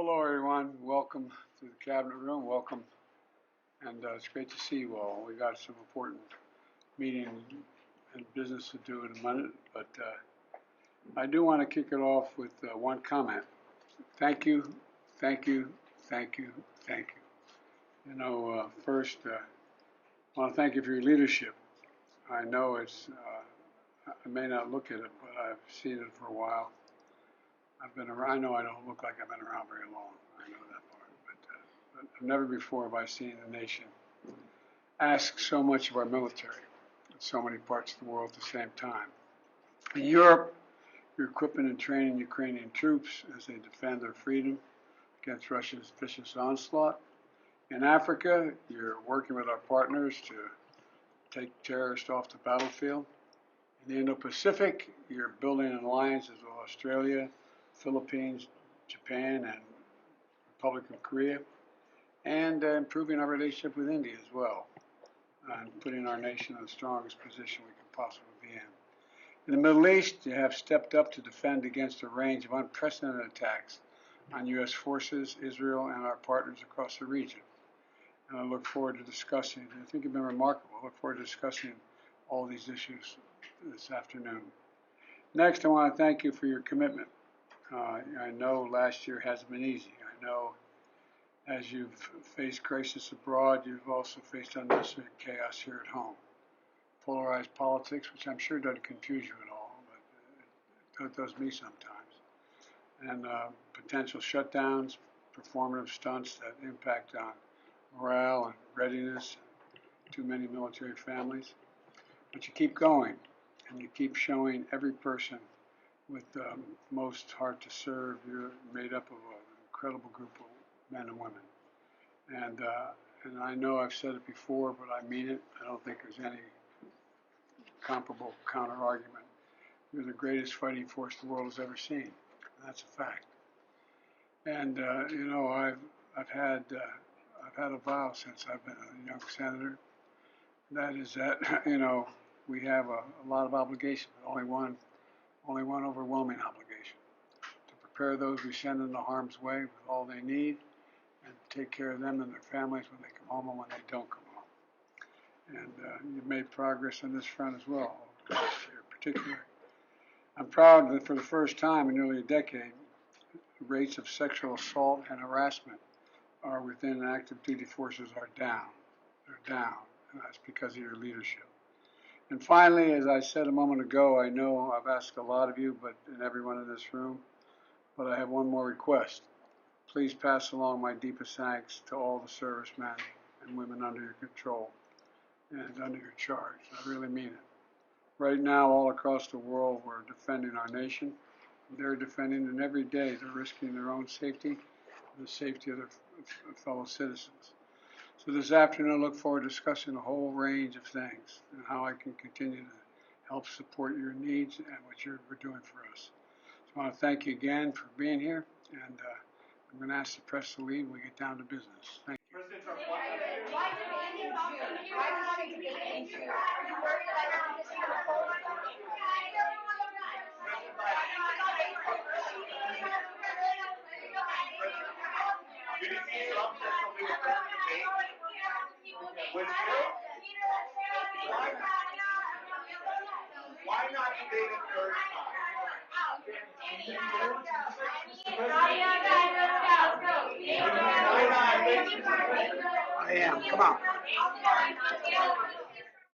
Hello, everyone. Welcome to the Cabinet Room. Welcome. And it's great to see you all. We got some important meeting and business to do in a minute, but I do want to kick it off with one comment. Thank you, thank you, thank you, thank you. First, I want to thank you for your leadership. I know I may not look at it, but I've seen it for a while. I've been around. I know I don't look like I've been around very long. I know that part, but never before have I seen a nation ask so much of our military in so many parts of the world at the same time. In Europe, you're equipping and training Ukrainian troops as they defend their freedom against Russia's vicious onslaught. In Africa, you're working with our partners to take terrorists off the battlefield. In the Indo-Pacific, you're building an alliance with Australia, Philippines, Japan, and Republic of Korea, and improving our relationship with India as well, and putting our nation in the strongest position we can possibly be in. In the Middle East, you have stepped up to defend against a range of unprecedented attacks on U.S. forces, Israel, and our partners across the region. And I look forward to discussing, I think you've been remarkable. I look forward to discussing all these issues this afternoon. Next, I want to thank you for your commitment. I know last year hasn't been easy. I know as you've faced crisis abroad, you've also faced unnecessary chaos here at home. Polarized politics, which I'm sure doesn't confuse you at all, but it does me sometimes. And potential shutdowns, performative stunts that impact on morale and readiness, too many military families. But you keep going, and you keep showing every person with most heart to serve. You're made up of an incredible group of men and women. And I know I've said it before, but I mean it. I don't think there's any comparable counter-argument. You're the greatest fighting force the world has ever seen. And that's a fact. And I've had a vow since I've been a young senator. That is that we have a lot of obligations, but only one overwhelming obligation: to prepare those we send into harm's way with all they need, and take care of them and their families when they come home and when they don't come home. And you've made progress on this front as well, in particular. I'm proud that for the first time in nearly a decade, rates of sexual assault and harassment are within active duty forces are down. They're down, and that's because of your leadership. And finally, as I said a moment ago, I know I've asked a lot of you, and everyone in this room, but I have one more request. Please pass along my deepest thanks to all the servicemen and women under your control and under your charge. I really mean it. Right now, all across the world, we're defending our nation. They're defending, and every day they're risking their own safety and the safety of their fellow citizens. So this afternoon, I look forward to discussing a whole range of things and how I can continue to help support your needs and what you're doing for us. So I want to thank you again for being here, and I'm going to ask the press to leave when we get down to business. Thank you. President Trump, why debate in June? Why did she debate in June? Are you worried about having to see the poll? You didn't see Trump said something about the debate? Would you? Why not debate a third time? I am. Come on.